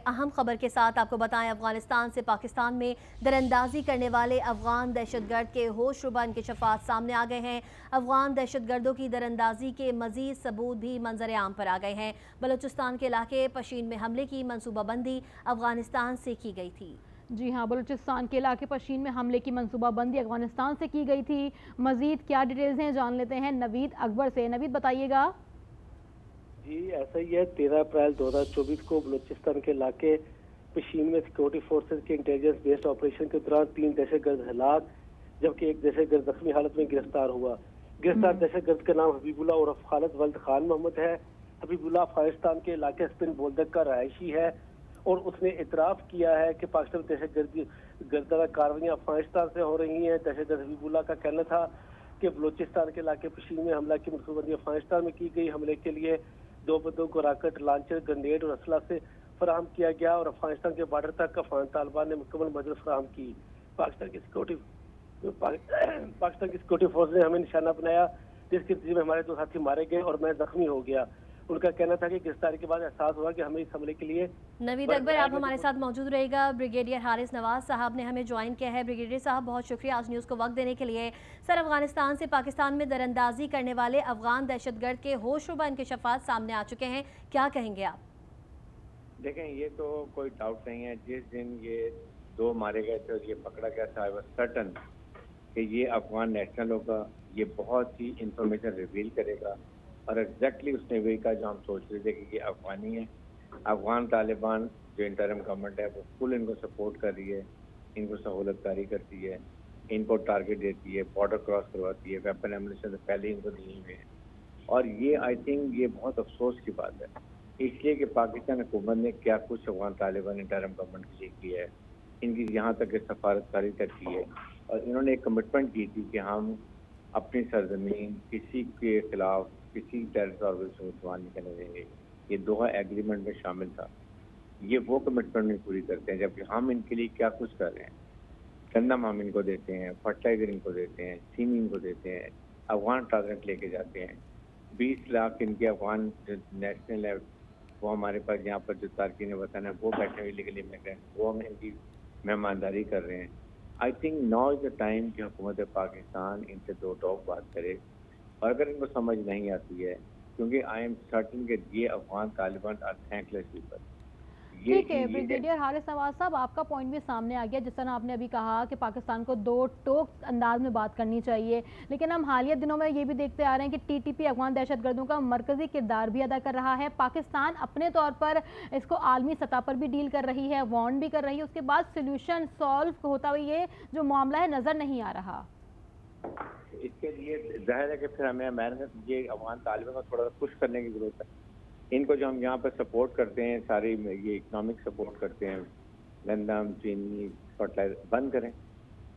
اہم خبر کے ساتھ آپ کو بتائیں، افغانستان سے پاکستان میں دراندازی کرنے والے افغان دہشت گرد کے ہوش ربا انکشافات سامنے آ گئے ہیں۔ افغان دہشت گردوں کی دراندازی کے مزید ثبوت بھی منظر عام پر آ گئے ہیں۔ بلوچستان کے علاقے پشین میں حملے کی منصوبہ بندی افغانستان سے کی گئی تھی۔ جی ہاں، بلوچستان کے علاقے پشین میں حملے کی منصوبہ بندی افغانستان سے کی گئی تھی۔ مزید کیا ڈیٹیلز ہیں جان لیتے ہیں نوید اکبر سے۔ نوید بتائیے گا۔ جی ایسا ہی ہے، 13 اپریل 2024 کو بلوچستان کے علاقے پشین میں سیکورٹی فورسز کے انٹیلیجنس بیسڈ آپریشن کے دوران 3 دہشت گرد ہلاک جبکہ ایک دہشت گرد زخمی حالت میں گرفتار ہوا۔ گرفتار دہشت گرد کا نام حبیب اللہ عرف خالد ولد خان محمد ہے۔ حبیب اللہ افغانستان کے علاقے اسپن بولدک کا رہائشی ہے اور اس نے اعتراف کیا ہے کہ پاکستان دہشت گردانہ کارروائیاں افغانستان سے ہو رہی ہیں۔ دہشت گرد حبیب اللہ کا کہنا تھا کہ بلوچستان کے علاقے پشین میں حملہ کی منصوبہ بندی افغانستان میں کی گئی۔ حملے کے لیے 2 بندوں کو راکٹ لانچر، گرنیڈ اور اسلحہ سے فراہم کیا گیا اور افغانستان کے بارڈر تک افغان طالبان نے مکمل مدد فراہم کی۔ پاکستان کی سیکورٹی فورس نے ہمیں نشانہ بنایا جس کے نتیجے میں ہمارے 2 ساتھی مارے گئے اور میں زخمی ہو گیا۔ ان کا کہنا تھا کہ گرفتاری کے بعد احساس ہوا کہ ہمیں اس حملے کے لیے نوید اکبر، آپ ہمارے ساتھ موجود رہے گا۔ بریگیڈیئر حارث نواز صاحب نے ہمیں جوائن کیا ہے۔ بریگیڈیئر صاحب بہت شکریہ آج نیوز کو وقت دینے کے لیے۔ سر، افغانستان سے پاکستان میں دراندازی کرنے والے افغان دہشت گرد کے ہوش ربا انکشافات سامنے آ چکے ہیں، کیا کہیں گے آپ؟ دیکھیں، یہ تو کوئی ڈاؤٹ نہیں ہے، جس دن یہ 2 مارے گئے تھے اور یہ پکڑا گیا تھا، آئی واز سرٹن کہ یہ افغان نیشنل ہوگا، یہ بہت سی انفارمیشن ریویل کرے گا اور ایگزیکٹلی اس نے وہی کہا جو ہم سوچ رہے تھے کہ یہ افغانی ہے۔ افغان طالبان جو انٹرم گورنمنٹ ہے وہ فل ان کو سپورٹ کر رہی ہے، ان کو سہولت کاری کرتی ہے، ان کو ٹارگٹ دیتی ہے، بارڈر کراس کرواتی ہے، ویپن ایمونیشن پہلے ان کو دیے ہوئے ہیں۔ اور یہ آئی تھنک یہ بہت افسوس کی بات ہے اس لیے کہ پاکستان حکومت نے کیا کچھ افغان طالبان انٹرم گورنمنٹ کے لیے کیا ہے، ان کی یہاں تک کہ سفارت کاری تک کی ہے اور انہوں نے ایک کمٹمنٹ کی تھی کہ ہم اپنی سرزمین کسی کے خلاف کسی ٹیررسٹ آرگنائزیشن کو استعمال نہیں کرنے دیں گے۔ یہ دوحہ ایگریمنٹ میں شامل تھا۔ یہ وہ کمٹمنٹ میں پوری کرتے ہیں جبکہ ہم ان کے لیے کیا کچھ کر رہے ہیں۔ گندم ہم ان کو دیتے ہیں، فرٹیلائزر ان کو دیتے ہیں، چینی ان کو دیتے ہیں، افغان ٹارگٹ لے کے جاتے ہیں۔ 20 لاکھ ان کے افغان جو نیشنل ہے وہ ہمارے پاس یہاں پر جو تارکین وطن ہے وہ بیٹھے ہوئے لیگل امیگرینٹ، وہ ہم ان کی مہمانداری کر رہے ہیں۔ I think now is the time کہ حکومت پاکستان ان سے 2 ٹوک بات کرے اور اگر ان کو سمجھ نہیں آتی ہے کیونکہ آئی ایم سرٹن کہ یہ افغان طالبان آر تھینک لیس پیپل۔ ٹھیک ہے بریگیڈیئر حارث نواز صاحب، آپ کا پوائنٹ بھی سامنے آ گیا، جس طرح آپ نے ابھی کہا کہ پاکستان کو 2 ٹوک انداز میں بات کرنی چاہیے، لیکن ہم حالیہ دنوں میں یہ بھی دیکھتے آ رہے ہیں کہ ٹی ٹی پی افغان دہشت گردوں کا مرکزی کردار بھی ادا کر رہا ہے۔ پاکستان اپنے طور پر اس کو عالمی سطح پر بھی ڈیل کر رہی ہے، وارن بھی کر رہی ہے، اس کے بعد سولوشن سالو ہوتا ہوا یہ جو معاملہ ہے نظر نہیں آ رہا۔ اس کے لیے ظاہر ہے کہ پھر ہمیں یہ افغان طالبان کو تھوڑا سا پش کرنے کی ضرورت ہے۔ ان کو جو ہم یہاں پہ سپورٹ کرتے ہیں، ساری یہ اکنامک سپورٹ کرتے ہیں، گندم، چینی، فرٹیلائزر بند کریں۔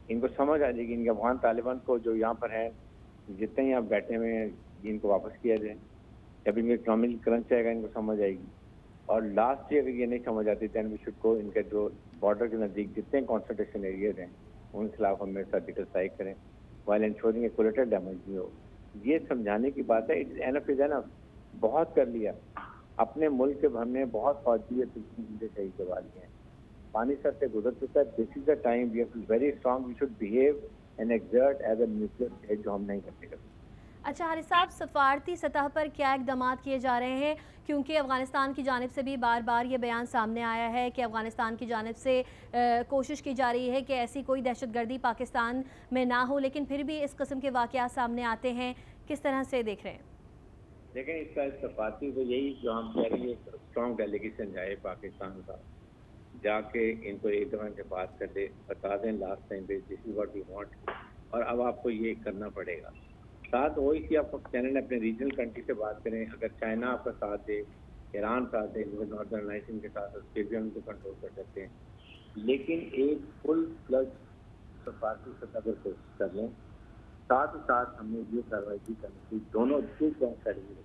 ان کو سمجھ آ جائے گی، ان کے افغان طالبان کو جو یہاں پر ہیں جتنے یہاں بیٹھے ہوئے ہیں ان کو واپس کیا جائے۔ جب ان کو اکنامک کرنچ آئے گا ان کو سمجھ آئے گی۔ اور لاسٹ اگر یہ نہیں سمجھ آتی دین وی شوڈ گو، ان کے جو بارڈر کے نزدیک جتنے کانسنٹریشن ایریاز ہیں ان کے خلاف ہمیں سرجیکل اسٹرائک کریں وائل انشورنگ کہ کولیٹرل ڈیمیج بھی ہو۔ یہ سمجھانے کی بات ہے، انف از انف، بہت کر لیا۔ اپنے ملک کے ہم نے بہت فوجی چیزیں صحیح کروا لی ہیں، پانی سر سے گزر چکا ہے۔ This is the time we have to very strong, we should behave and exert as a nuclear جو ہم نہیں کرتے کبھی۔ اچھا حارث صاحب، سفارتی سطح پر کیا اقدامات کیے جا رہے ہیں؟ کیونکہ افغانستان کی جانب سے بھی بار بار یہ بیان سامنے آیا ہے کہ افغانستان کی جانب سے کوشش کی جا رہی ہے کہ ایسی کوئی دہشت گردی پاکستان میں نہ ہو، لیکن پھر بھی اس قسم کے واقعات سامنے آتے ہیں، کس طرح سے دیکھ رہے ہیں؟ لیکن اس کا سفارتی تو یہی جو ہم کہہ رہے ہیں، اسٹرانگ ڈیلیگیشن جائے پاکستان کا، جا کے ان کو ایک دفعہ سے بات کر دے، بتا دیں لاسٹ ٹائم پہ دس از واٹ وی وانٹ، اور اب آپ کو یہ کرنا پڑے گا۔ ساتھ وہی کہ آپ چینل اپنے ریجنل کنٹری سے بات کریں، اگر چائنا آپ کا ساتھ دے، ایران ساتھ دے، جو ناردرن لائسن کے ساتھ اس کے بھی ہم کو کنٹرول کر سکتے ہیں، لیکن ایک فل پلس سفارتی سطح پر کوشش کر لیں۔ ساتھ ہی ساتھ ہم نے یہ کارروائی بھی کرنی تھی، دونوں چیز اسٹریٹجی رکھی۔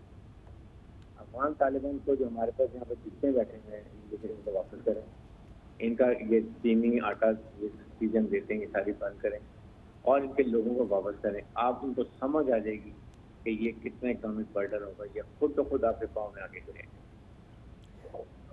افغان طالبان کو جو ہمارے پاس یہاں پہ جتنے بیٹھے ہوئے ہیں ان کو واپس کریں، ان کا یہ چینی آٹا یہ چیزیں دیتے ہیں یہ ساری بند کریں اور ان کے لوگوں کو واپس کریں۔ آپ ان کو سمجھ آ جائے گی کہ یہ کتنا اکنامک برڈن ہوگا، یہ خود بخود آپ کے پاؤں میں آگے کریں گے۔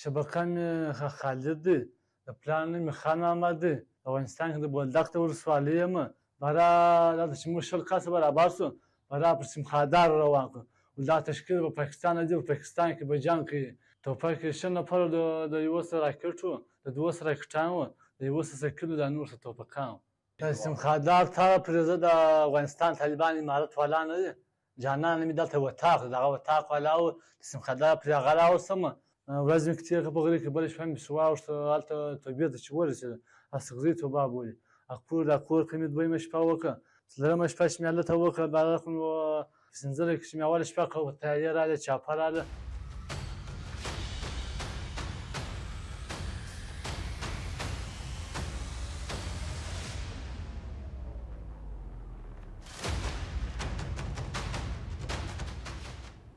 شبکه مې خالد دی، د پلار نوم مې خان محمد دی، افغانستان کې د بولدک د ولسوالۍ یم. برا دلته چې موږ 100 کسه برابر شو، برا پر سیمخادار روان کړو. دا تشکیل په پاکستان دی، په پاکستان کې به جنګ کوي. ټوپک یې 100 نفر د یوه سره راکټ وو، د دوه سره راکټان وو، د یوه سره سایکل وو، د نور سره ټوپکان وو. د سیمخادار طرف پرې زه د افغانستان طالبان امارت والا نه دی، جانان مې دلته وطاق دی، دغه وطاق والا و، د سیمخادار پرې هغه راوستم. ورځ مې تېره کړه په غري کې، بله شپه مې پسې واوښته هلته توبې ته چې ورسېده، اڅکزۍ توبه بولي. دا کور کې مې دویمه شپه وکړه، څلورمه شپه چې مې هلته وکړه، پنځلۍ کې چې مې اوله شپه کړه، تیارې راغلې، چاپه راغله.